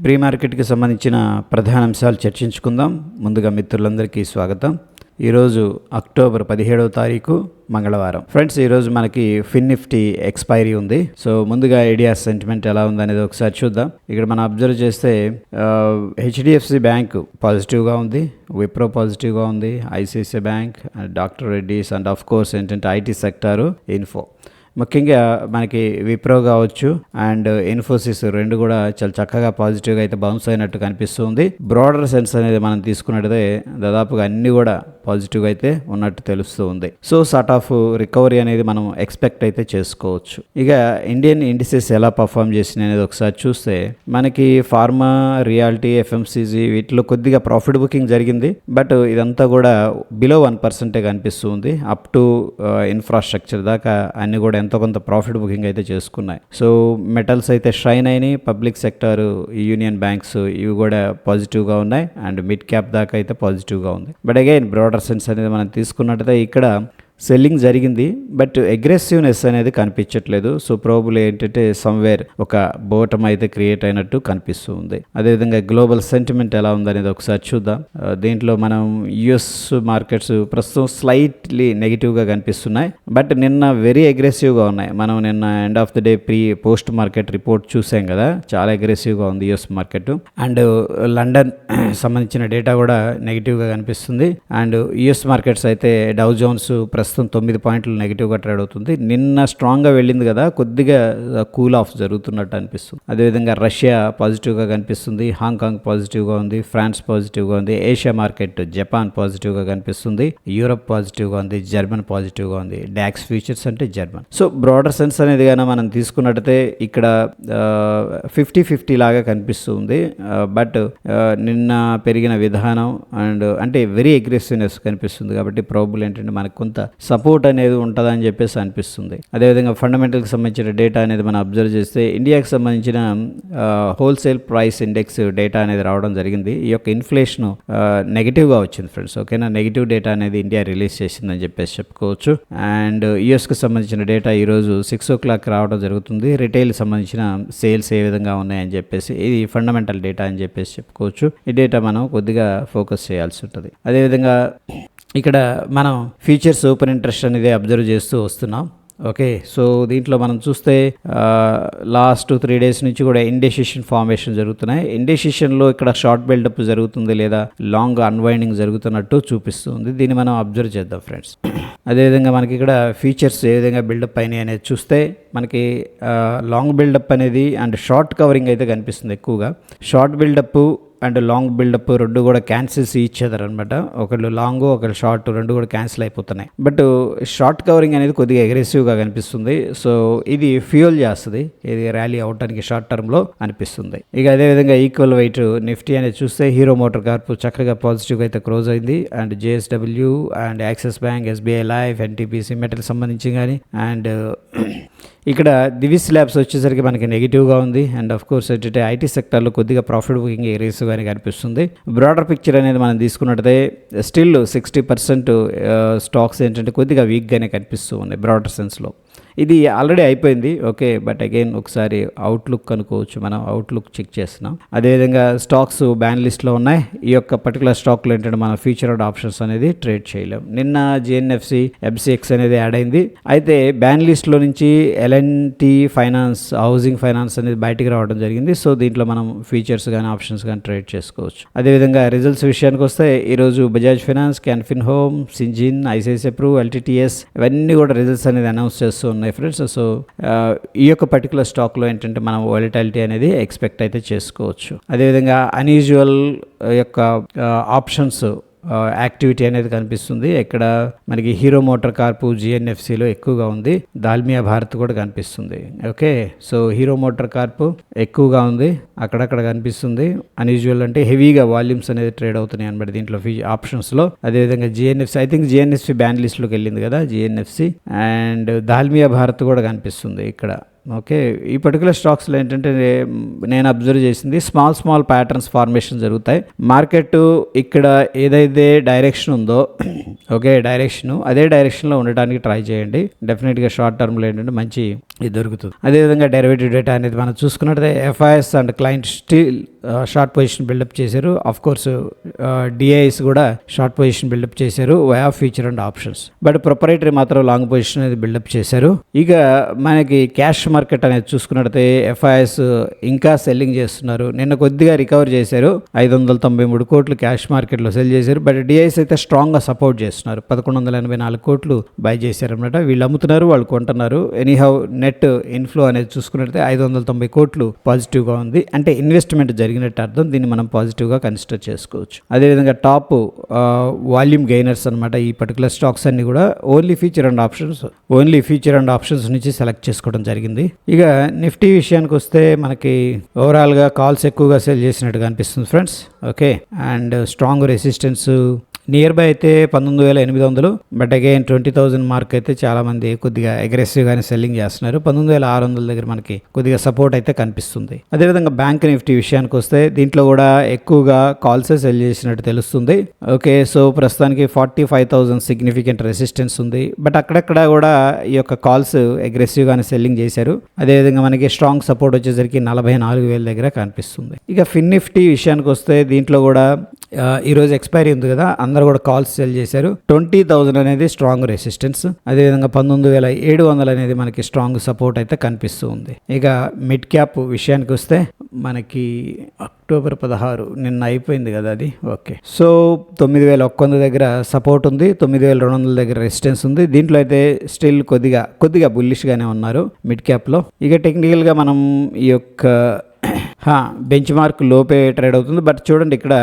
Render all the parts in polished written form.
Pre మార్కెట్కి సంబంధించిన ప్రధాన అంశాలు చర్చించుకుందాం. ముందుగా మిత్రులందరికీ స్వాగతం. ఈరోజు అక్టోబర్ 17వ తారీఖు మంగళవారం. ఫ్రెండ్స్, ఈరోజు మనకి ఫిన్ నిఫ్టీ ఎక్స్పైరీ ఉంది. సో ముందుగా ఐడియా సెంటిమెంట్ ఎలా ఉందనేది ఒకసారి చూద్దాం. ఇక్కడ మనం అబ్జర్వ్ చేస్తే హెచ్డిఎఫ్సి బ్యాంక్ పాజిటివ్గా ఉంది, విప్రో పాజిటివ్గా ఉంది, ICICI bank, doctor Reddy's and of course ఏంటంటే ఐటీ సెక్టారు, ఇన్ఫో. ముఖ్యంగా మనకి విప్రో కావచ్చు అండ్ ఇన్ఫోసిస్ రెండు కూడా చాలా చక్కగా పాజిటివ్గా అయితే బౌన్స్ అయినట్టు కనిపిస్తుంది. బ్రాడర్ సెన్స్ అనేది మనం తీసుకున్నట్టయితే దాదాపుగా అన్ని కూడా పాజిటివ్గా అయితే ఉన్నట్టు తెలుస్తూ ఉంది. సో సార్ట్ ఆఫ్ రికవరీ అనేది మనం ఎక్స్పెక్ట్ అయితే చేసుకోవచ్చు. ఇక ఇండియన్ ఇండిసెస్ ఎలా పర్ఫామ్ చేసినాయి అనేది ఒకసారి చూస్తే మనకి ఫార్మా, రియాలిటీ, ఎఫ్ఎంసీజీ వీటిలో కొద్దిగా ప్రాఫిట్ బుకింగ్ జరిగింది. బట్ ఇదంతా కూడా బిలో 1% కనిపిస్తుంది. అప్ టు ఇన్ఫ్రాస్ట్రక్చర్ దాకా అన్ని కూడా ఎంతో కొంత ప్రాఫిట్ బుకింగ్ అయితే చేసుకున్నాయి. సో మెటల్స్ అయితే షైన్ అయినాయి. పబ్లిక్ సెక్టర్, యూనియన్ బ్యాంక్స్ ఇవి కూడా పాజిటివ్గా ఉన్నాయి అండ్ మిడ్ క్యాప్ దాకా అయితే పాజిటివ్గా ఉంది. బట్ అగైన్ బ్రాడర్ సెన్స్ అనేది మనం తీసుకున్నట్టయితే ఇక్కడ సెల్లింగ్ జరిగింది, బట్ అగ్రెసివ్నెస్ అనేది కనిపించట్లేదు. సో ప్రాబబ్లీ ఏంటంటే సమ్వేర్ ఒక బోటం అయితే క్రియేట్ అయినట్టు కనిపిస్తుంది. అదేవిధంగా గ్లోబల్ సెంటిమెంట్ ఎలా ఉందనేది ఒకసారి చూద్దాం. దీంట్లో మనం యుఎస్ మార్కెట్స్ ప్రస్తుతం స్లైట్లీ నెగిటివ్గా కనిపిస్తున్నాయి, బట్ నిన్న వెరీ అగ్రెసివ్గా ఉన్నాయి. మనం నిన్న end of the day post market report చూసాం కదా, చాలా అగ్రెసివ్గా ఉంది యుఎస్ మార్కెట్. అండ్ లండన్ సంబంధించిన డేటా కూడా నెగిటివ్గా కనిపిస్తుంది. అండ్ యుఎస్ మార్కెట్స్ అయితే డౌ జోన్స్ ప్రస్తుతం 9 పాయింట్లు నెగిటివ్గా ట్రేడ్ అవుతుంది. నిన్న స్ట్రాంగ్గా వెళ్ళింది కదా, కొద్దిగా కూల్ ఆఫ్ జరుగుతున్నట్టు అనిపిస్తుంది. అదేవిధంగా రష్యా పాజిటివ్గా కనిపిస్తుంది, హాంకాంగ్ పాజిటివ్గా ఉంది, ఫ్రాన్స్ పాజిటివ్గా ఉంది, ఏషియా మార్కెట్ జపాన్ పాజిటివ్గా కనిపిస్తుంది, యూరప్ పాజిటివ్గా ఉంది, జర్మన్ పాజిటివ్గా ఉంది. డాక్స్ ఫ్యూచర్స్ అంటే జర్మన్. సో బ్రాడర్ సెన్స్ అనేది కానీ మనం తీసుకున్నట్టయితే ఇక్కడ 50-50 లాగా కనిపిస్తుంది. బట్ నిన్న పెరిగిన విధానం అండ్ అంటే వెరీ అగ్రెసివ్నెస్ కనిపిస్తుంది. కాబట్టి ప్రాబబుల్ ఏంటంటే మనకు కొంత సపోర్ట్ అనేది ఉంటుందని చెప్పేసి అనిపిస్తుంది. అదేవిధంగా ఫండమెంటల్కి సంబంధించిన డేటా అనేది మనం అబ్జర్వ్ చేస్తే ఇండియాకి సంబంధించిన హోల్సేల్ ప్రైస్ ఇండెక్స్ డేటా అనేది రావడం జరిగింది. ఈ యొక్క ఇన్ఫ్లేషన్ నెగిటివ్గా వచ్చింది ఫ్రెండ్స్. ఓకేనా, నెగిటివ్ డేటా అనేది ఇండియా రిలీజ్ చేసిందని చెప్పేసి చెప్పుకోవచ్చు. అండ్ యుఎస్కి సంబంధించిన డేటా ఈరోజు 6 o'clock రావడం జరుగుతుంది. రిటైల్ సంబంధించిన సేల్స్ ఏ విధంగా ఉన్నాయని చెప్పేసి ఇది ఫండమెంటల్ డేటా అని చెప్పేసి చెప్పుకోవచ్చు. ఈ డేటా మనం కొద్దిగా ఫోకస్ చేయాల్సి ఉంటుంది. అదేవిధంగా ఇక్కడ మనం ఫ్యూచర్స్ ఓపెన్ ఇంట్రెస్ట్ అనేది అబ్జర్వ్ చేస్తూ వస్తున్నాం. ఓకే, సో దీంట్లో మనం చూస్తే లాస్ట్ 3 days నుంచి కూడా ఇండెసిషన్ ఫార్మేషన్ జరుగుతున్నాయి. ఇండెసిషన్లో ఇక్కడ షార్ట్ బిల్డప్ జరుగుతుంది లేదా లాంగ్ అన్వైండింగ్ జరుగుతున్నట్టు చూపిస్తుంది. దీన్ని మనం అబ్జర్వ్ చేద్దాం ఫ్రెండ్స్. అదేవిధంగా మనకి ఇక్కడ ఫీచర్స్ ఏ విధంగా బిల్డప్ అయినాయి అనేది చూస్తే మనకి లాంగ్ బిల్డప్ అనేది అండ్ షార్ట్ కవరింగ్ అయితే కనిపిస్తుంది ఎక్కువగా. Short buildup and long buildup రెండు కూడా క్యాన్సిల్స్ ఇచ్చేదారు అనమాట. ఒకళ్ళు లాంగ్ ఒకళ్ళు షార్ట్ రెండు కూడా క్యాన్సిల్ అయిపోతున్నాయి. బట్ షార్ట్ కవరింగ్ అనేది కొద్దిగా అగ్రెసివ్గా కనిపిస్తుంది. సో ఇది ఫ్యూయల్ చేస్తుంది, ఇది ర్యాలీ అవటానికి షార్ట్ టర్మ్లో అనిపిస్తుంది. ఇక అదేవిధంగా ఈక్వల్ వెయిట్ నిఫ్టీ అనేది చూస్తే హీరో మోటార్ కార్ప్ చక్కగా పాజిటివ్గా అయితే క్లోజ్ అయింది. And JSW and axis bank, SBI life, NTPC metal సంబంధించి కానీ అండ్ ఇక్కడ దివిస్ ల్యాబ్స్ వచ్చేసరికి మనకి నెగిటివ్గా ఉంది. అండ్ ఆఫ్ కోర్స్ ఏంటంటే ఐటీ సెక్టర్లో కొద్దిగా ప్రాఫిట్ బుకింగ్ ఎగ్రెసివ్గానే కనిపిస్తుంది. బ్రాడర్ పిక్చర్ అనేది మనం తీసుకున్నట్టయితే స్టిల్ 60% స్టాక్స్ ఏంటంటే కొద్దిగా వీక్గానే కనిపిస్తూ ఉన్నాయి బ్రాడర్ సెన్స్లో. ఇది ఆల్రెడీ అయిపోయింది. ఓకే, బట్ అగైన్ ఒకసారి అవుట్లుక్ అనుకోవచ్చు, మనం అవుట్లుక్ చెక్ చేస్తున్నాం. అదేవిధంగా స్టాక్స్ బ్యాన్ లిస్ట్లో ఉన్నాయి. ఈ యొక్క పర్టికులర్ స్టాక్లో ఏంటంటే మనం ఫ్యూచర్డ్ ఆప్షన్స్ అనేది ట్రేడ్ చేయలేం. నిన్న జిఎన్ఎఫ్సి, ఎఫ్సిఎక్స్ అనేది యాడ్ అయింది. అయితే బ్యాన్ లిస్ట్లో నుంచి ఎల్ఎన్టీ ఫైనాన్స్, హౌసింగ్ ఫైనాన్స్ అనేది బయటికి రావడం జరిగింది. సో దీంట్లో మనం ఫీచర్స్ కానీ ఆప్షన్స్ కానీ ట్రేడ్ చేసుకోవచ్చు. అదేవిధంగా రిజల్ట్స్ విషయానికి వస్తే ఈరోజు Bajaj finance, Can Fin home, Syngene, ICICI Pru, LTTS ఇవన్నీ కూడా రిజల్ట్స్ అనేది అనౌన్స్ చేస్తూ ఉన్నాయి ఫ్రెండ్స్. సో ఈ యొక్క పర్టికులర్ స్టాక్లో ఏంటంటే మనం వాలటిలిటీ అనేది ఎక్స్పెక్ట్ అయితే చేసుకోవచ్చు. అదేవిధంగా అన్యూజువల్ యొక్క ఆప్షన్స్ యాక్టివిటీ అనేది కనిపిస్తుంది. ఇక్కడ మనకి హీరో మోటార్ కార్పు జిఎన్ఎఫ్సిలో ఎక్కువగా ఉంది. దాల్మియా భారత్ కూడా కనిపిస్తుంది. Okay, so hero motor carp ఎక్కువగా ఉంది, అక్కడక్కడ కనిపిస్తుంది. అన్యూజువల్ అంటే హెవీగా వాల్యూమ్స్ అనేది ట్రేడ్ అవుతున్నాయి అనమాట దీంట్లో ఆప్షన్స్లో. అదేవిధంగా GNFC, I think GNFC ban లిస్ట్లోకి వెళ్ళింది కదా జిఎన్ఎఫ్సి. అండ్ దాల్మియా భారత్ కూడా కనిపిస్తుంది ఇక్కడ. ఓకే, ఈ పర్టికులర్ స్టాక్స్లో ఏంటంటే నేను అబ్జర్వ్ చేసింది స్మాల్ ప్యాటర్న్స్ ఫార్మేషన్ జరుగుతాయి. మార్కెట్ ఇక్కడ ఏదైతే డైరెక్షన్ ఉందో ఓకే డైరెక్షన్ అదే డైరెక్షన్లో ఉండడానికి ట్రై చేయండి. డెఫినెట్గా షార్ట్ టర్మ్లో ఏంటంటే మంచి ఇది దొరుకుతుంది. అదేవిధంగా డెరివేటివ్ డేటా అనేది మనం చూసుకున్నట్లయితే FIIs and client still short position buildup చేశారు. ఆఫ్ కోర్స్ డిఐఎస్ కూడా షార్ట్ పొజిషన్ బిల్డప్ చేశారు via future and options. But proprietary మాత్రం లాంగ్ పొజిషన్ అనేది బిల్డప్ చేశారు. ఇక మనకి క్యాష్ మార్కెట్ అనేది చూసుకున్నట్లయితే ఎఫ్ఐఎస్ ఇంకా సెల్లింగ్ చేస్తున్నారు. నిన్న కొద్దిగా రికవర్ చేశారు, 593 కోట్లు క్యాష్ మార్కెట్లో సెల్ చేశారు. బట్ డిఐఎస్ అయితే స్ట్రాంగ్గా సపోర్ట్ చేస్తున్నారు, 1184 కోట్లు బై చేశారు అనమాట. వీళ్ళు అమ్ముతున్నారు, వాళ్ళు కొంటున్నారు. ఎనీహౌ నెట్ ఇన్ఫ్లో అనేది చూసుకున్నట్లయితే 590 కోట్లు పాజిటివ్గా ఉంది. అంటే ఇన్వెస్ట్మెంట్ జరిగినట్టు అర్థం. దీన్ని మనం పాజిటివ్గా కన్సిడర్ చేసుకోవచ్చు. అదేవిధంగా టాప్ వాల్యూమ్ గెయినర్స్ అనమాట ఈ పర్టికులర్ స్టాక్స్ అన్ని కూడా ఓన్లీ ఫ్యూచర్ అండ్ ఆప్షన్స్ నుంచి సెలెక్ట్ చేసుకోవడం జరిగింది. ఇక నిఫ్టీ విషయానికి వస్తే మనకి ఓవరాల్గా కాల్స్ ఎక్కువగా సెల్ చేసినట్టుగా అనిపిస్తుంది friends. Okay, and strong resistance near by అయితే 19,800. బట్ అగైన్ 20,000 మార్క్ అయితే చాలా మంది కొద్దిగా అగ్రెసివ్గానే సెల్లింగ్ చేస్తున్నారు. 19,600 దగ్గర మనకి కొద్దిగా సపోర్ట్ అయితే కనిపిస్తుంది. అదేవిధంగా బ్యాంక్ నిఫ్టీ విషయానికి వస్తే దీంట్లో కూడా ఎక్కువగా కాల్సే సెల్ చేసినట్టు తెలుస్తుంది. ఓకే, సో ప్రస్తుతానికి 45,000 సిగ్నిఫికెంట్ రెసిస్టెన్స్ ఉంది. బట్ అక్కడక్కడ కూడా ఈ యొక్క కాల్స్ అగ్రెసివ్గానే సెల్లింగ్ చేశారు. అదేవిధంగా మనకి స్ట్రాంగ్ సపోర్ట్ వచ్చేసరికి 44,000 దగ్గర కనిపిస్తుంది. ఇక ఫిన్ నిఫ్టీ విషయానికి వస్తే దీంట్లో కూడా ఈరోజు ఎక్స్పైరీ ఉంది కదా, అందరూ కూడా కాల్స్ సెల్ చేశారు. 20,000 అనేది స్ట్రాంగ్ రెసిస్టెన్స్. అదేవిధంగా 19,700 అనేది మనకి స్ట్రాంగ్ సపోర్ట్ అయితే కనిపిస్తూ ఉంది. ఇక మిడ్ క్యాప్ విషయానికి వస్తే మనకి అక్టోబర్ 16 నిన్న అయిపోయింది కదా అది. ఓకే, సో 9,100 దగ్గర సపోర్ట్ ఉంది, 9,200 దగ్గర రెసిస్టెన్స్ ఉంది. దీంట్లో అయితే స్టిల్ కొద్దిగా బుల్లిష్గానే ఉన్నారు మిడ్ క్యాప్లో. ఇక టెక్నికల్గా మనం ఈ యొక్క బెంచ్ మార్క్ లోపే ట్రేడ్ అవుతుంది. బట్ చూడండి ఇక్కడ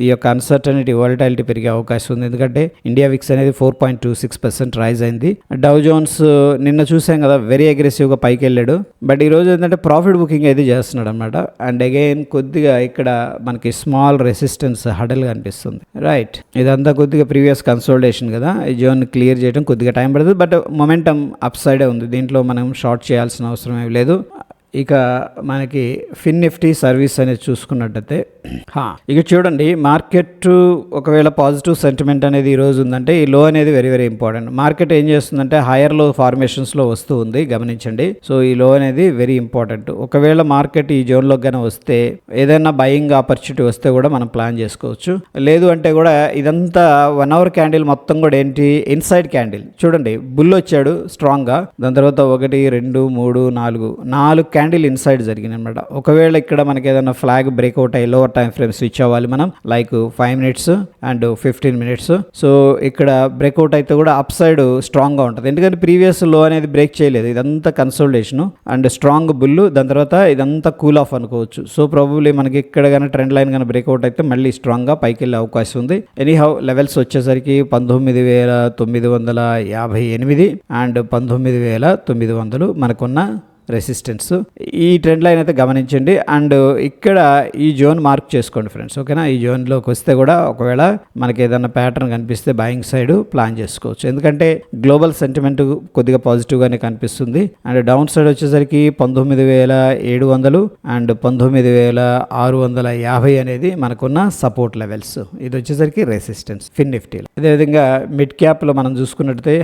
ఈ యొక్క అన్సర్టనిటీ వాలటాలిటీ పెరిగే అవకాశం ఉంది. ఎందుకంటే ఇండియా విక్స్ అనేది 4.26% రైజ్ అయింది. డౌ జోన్స్ నిన్న చూసాం కదా వెరీ అగ్రెసివ్గా పైకి వెళ్ళాడు. బట్ ఈరోజు ఏంటంటే ప్రాఫిట్ బుకింగ్ అయితే చేస్తున్నాడు అనమాట. అండ్ అగైన్ కొద్దిగా ఇక్కడ మనకి స్మాల్ రెసిస్టెన్స్ హడల్గా అనిపిస్తుంది. రైట్, ఇదంతా కొద్దిగా ప్రీవియస్ కన్సోలిడేషన్ కదా, ఈ జోన్ క్లియర్ చేయడం కొద్దిగా టైం పడుతుంది. బట్ మొమెంటం అప్ సైడే ఉంది, దీంట్లో మనం షార్ట్ చేయాల్సిన అవసరం ఏమి లేదు. ఇక మనకి ఫిన్ నిఫ్టీ సర్వీస్ అనేది చూసుకున్నట్టయితే ఇక చూడండి మార్కెట్ ఒకవేళ పాజిటివ్ సెంటిమెంట్ అనేది ఈరోజు ఉందంటే ఈ లో అనేది వెరీ వెరీ ఇంపార్టెంట్. మార్కెట్ ఏం చేస్తుందంటే హైయర్ లో ఫార్మేషన్స్లో వస్తూ ఉంది, గమనించండి. సో ఈ లో అనేది వెరీ ఇంపార్టెంట్. ఒకవేళ మార్కెట్ ఈ జోన్లోకి కానీ వస్తే ఏదైనా బయింగ్ ఆపర్చునిటీ వస్తే కూడా మనం ప్లాన్ చేసుకోవచ్చు. లేదు అంటే కూడా ఇదంతా 1 అవర్ క్యాండిల్ మొత్తం కూడా ఏంటి ఇన్సైడ్ క్యాండిల్. చూడండి బుల్ వచ్చాడు స్ట్రాంగ్గా, దాని తర్వాత 1 2 3 4 క్యాండిల్ ఇన్సైడ్ జరిగింది అనమాట. ఒకవేళ ఇక్కడ మనకి ఏదైనా ఫ్లాగ్ బ్రేక్అవుట్ అయ్యి లోవర్ టైం ఫ్రేమ్ స్విచ్ అవ్వాలి మనం, like 5 minutes and 15 minutes. So ఇక్కడ బ్రేక్అవుట్ అయితే కూడా అప్ సైడ్ స్ట్రాంగ్గా ఉంటుంది, ఎందుకంటే ప్రీవియస్ లో అనేది బ్రేక్ చేయలేదు. ఇదంతా కన్సోలిడేషన్ అండ్ స్ట్రాంగ్ బుల్, దాని తర్వాత ఇదంతా కూల్ ఆఫ్ అనుకోవచ్చు. సో ప్రాబబ్లీ మనకి ఇక్కడ కానీ ట్రెండ్ లైన్ కానీ బ్రేక్అవుట్ అయితే మళ్ళీ స్ట్రాంగ్గా పైకి వెళ్ళే అవకాశం ఉంది. ఎనీహౌ లెవెల్స్ వచ్చేసరికి 19,958 అండ్ 19,900 మనకున్న రెసిస్టెన్స్. ఈ ట్రెండ్ లైన్ అయితే గమనించండి. అండ్ ఇక్కడ ఈ జోన్ మార్క్ చేసుకోండి ఫ్రెండ్స్, ఓకేనా. ఈ జోన్లోకి వస్తే కూడా ఒకవేళ మనకి ఏదైనా ప్యాటర్న్ కనిపిస్తే బయింగ్ సైడ్ ప్లాన్ చేసుకోవచ్చు, ఎందుకంటే గ్లోబల్ సెంటిమెంట్ కొద్దిగా పాజిటివ్గానే కనిపిస్తుంది. అండ్ డౌన్ సైడ్ వచ్చేసరికి 19,700 అండ్ 19,650 అనేది మనకున్న సపోర్ట్ లెవెల్స్. ఇది వచ్చేసరికి రెసిస్టెన్స్ ఫిన్ నిఫ్టీలో. అదేవిధంగా మిడ్ క్యాప్లో మనం చూసుకున్నట్టయితే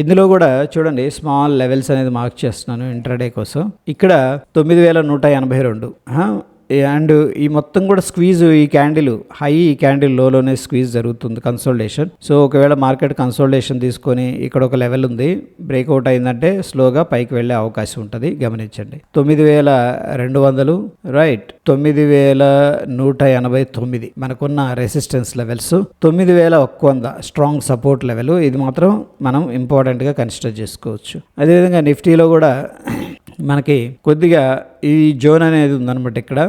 ఇందులో కూడా చూడండి స్మాల్ లెవెల్స్ అనేది మార్క్ చేస్తున్నాను ఇంట్రాడే కోసం. ఇక్కడ 9,182 అండ్ ఈ మొత్తం కూడా స్క్వీజ్, ఈ క్యాండిల్ హై, ఈ క్యాండిల్ లోనే స్క్వీజ్ జరుగుతుంది, కన్సోలిడేషన్. సో ఒకవేళ మార్కెట్ కన్సోలిడేషన్ తీసుకొని ఇక్కడ ఒక లెవెల్ ఉంది, బ్రేక్అవుట్ అయిందంటే స్లోగా పైకి వెళ్ళే అవకాశం ఉంటుంది, గమనించండి. 9,200 రైట్, 9,189 మనకున్న resistance levels. 9,100 strong support level, ఇది మాత్రం మనం ఇంపార్టెంట్గా కన్సిడర్ చేసుకోవచ్చు. అదేవిధంగా నిఫ్టీలో కూడా మనకి కొద్దిగా ఈ జోన్ అనేది ఉందన్నమాట ఇక్కడ.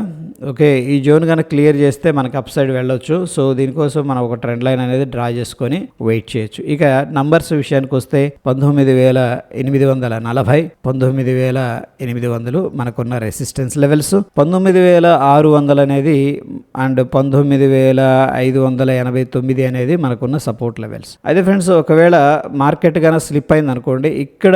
ఓకే, ఈ జోన్ కనుక క్లియర్ చేస్తే మనకు అప్ సైడ్ వెళ్ళొచ్చు. సో దీనికోసం మనం ఒక ట్రెండ్ లైన్ అనేది డ్రా చేసుకొని వెయిట్ చేయొచ్చు. ఇక నంబర్స్ విషయానికి వస్తే 19,840, 19,800 మనకున్న రెసిస్టెన్స్ లెవెల్స్, 19,600 అనేది అండ్ 19,589 అనేది మనకున్న సపోర్ట్ లెవెల్స్. అయితే ఫ్రెండ్స్, ఒకవేళ మార్కెట్ కనుక స్లిప్ అయింది అనుకోండి, ఇక్కడ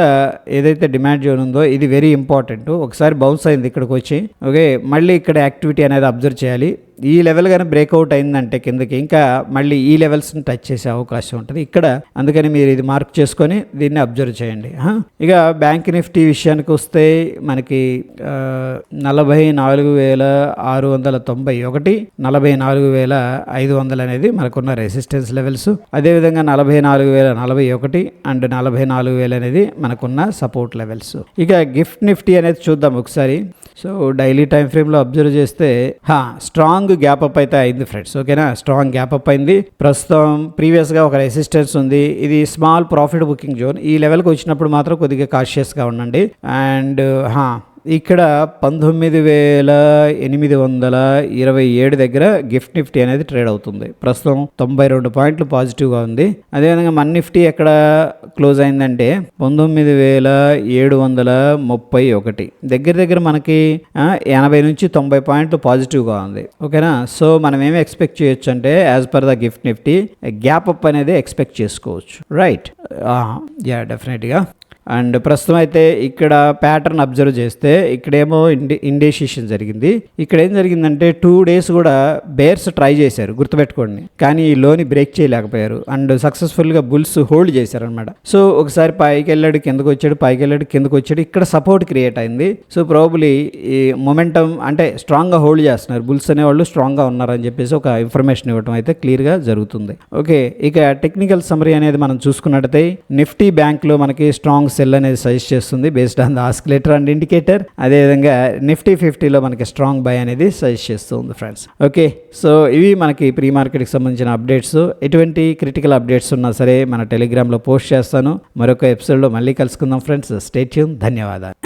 ఏదైతే డిమాండ్ జోన్ ఉందో ఇది వెరీ ఇంపార్టెంట్. ఒకసారి బౌన్స్ అయింది ఇక్కడికి వచ్చి, ఓకే, మళ్ళీ ఇక్కడ యాక్టివిటీ అనేది అబ్జర్వ్ చేయాలి. ఈ లెవెల్ కానీ బ్రేక్అవుట్ అయిందంటే కిందకి ఇంకా మళ్ళీ ఈ లెవెల్స్ని టచ్ చేసే అవకాశం ఉంటుంది ఇక్కడ. అందుకని మీరు ఇది మార్క్ చేసుకొని దీన్ని అబ్జర్వ్ చేయండి. ఇక బ్యాంక్ నిఫ్టీ విషయానికి వస్తే మనకి 44,691, 44,500 అనేది మనకున్న రెసిస్టెన్స్ లెవెల్స్. అదేవిధంగా 44,041 అండ్ 44,000 అనేది మనకున్న సపోర్ట్ లెవెల్స్. ఇక గిఫ్ట్ నిఫ్టీ అనేది చూద్దాం ఒకసారి. సో డైలీ టైం ఫ్రేమ్లో అబ్జర్వ్ చేస్తే స్ట్రాంగ్ గ్యాప్ అప్ అయితే అయింది ఫ్రెండ్స్. ఓకేనా, స్ట్రాంగ్ గ్యాప్ అప్ అయింది. ప్రస్తుతం ప్రీవియస్గా ఒక రెసిస్టెన్స్ ఉంది. ఇది స్మాల్ ప్రాఫిట్ బుకింగ్ జోన్. ఈ లెవెల్కి వచ్చినప్పుడు మాత్రం కొద్దిగా కాషియస్గా ఉండండి. అండ్ ఇక్కడ 19,827 దగ్గర గిఫ్ట్ నిఫ్టీ అనేది ట్రేడ్ అవుతుంది. ప్రస్తుతం 92 పాయింట్లు పాజిటివ్గా ఉంది. అదేవిధంగా మన్ నిఫ్టీ ఎక్కడ క్లోజ్ అయిందంటే 19,731 దగ్గర మనకి 80 నుంచి 90 పాయింట్లు పాజిటివ్గా ఉంది. ఓకేనా, సో మనం ఏమి ఎక్స్పెక్ట్ చేయొచ్చు అంటే as per the gift Nifty gap up అనేది ఎక్స్పెక్ట్ చేసుకోవచ్చు. రైట్, యా డెఫినెట్గా. అండ్ ప్రస్తుతం అయితే ఇక్కడ ప్యాటర్న్ అబ్జర్వ్ చేస్తే ఇక్కడేమో ఇండెసిషన్ జరిగింది. ఇక్కడ ఏం జరిగిందంటే 2 days కూడా బేర్స్ ట్రై చేశారు, గుర్తుపెట్టుకోండి, కానీ ఈ లోని బ్రేక్ చేయలేకపోయారు అండ్ సక్సెస్ఫుల్గా బుల్స్ హోల్డ్ చేశారు అనమాట. సో ఒకసారి పైకి వెళ్ళాడు, కిందకు వచ్చాడు, పైకి వెళ్ళాడు, కిందకు వచ్చాడు. ఇక్కడ సపోర్ట్ క్రియేట్ అయింది. సో ప్రాబబ్లీ ఈ మొమెంటం అంటే స్ట్రాంగ్గా హోల్డ్ చేస్తున్నారు, బుల్స్ అనేవాళ్ళు స్ట్రాంగ్గా ఉన్నారని చెప్పేసి ఒక ఇన్ఫర్మేషన్ ఇవ్వడం అయితే క్లియర్గా జరుగుతుంది. ఓకే, ఇక టెక్నికల్ సమరీ అనేది మనం చూసుకున్నట్టయితే నిఫ్టీ బ్యాంక్లో మనకి స్ట్రాంగ్ సెల్ అనేది సజెస్ట్ చేస్తుంది based on the oscillator and indicator. అదేవిధంగా నిఫ్టీ 50లో మనకి స్ట్రాంగ్ బై అనేది సజెస్ట్ చేస్తుంది ఫ్రెండ్స్. ఓకే, సో ఇవి మనకి ప్రీ మార్కెట్కి సంబంధించిన అప్డేట్స్. ఎటువంటి క్రిటికల్ అప్డేట్స్ ఉన్నా సరే మన టెలిగ్రామ్లో పోస్ట్ చేస్తాను. మరొక ఎపిసోడ్లో మళ్ళీ కలుసుకుందాం ఫ్రెండ్స్. Stay tune. ధన్యవాదాలు.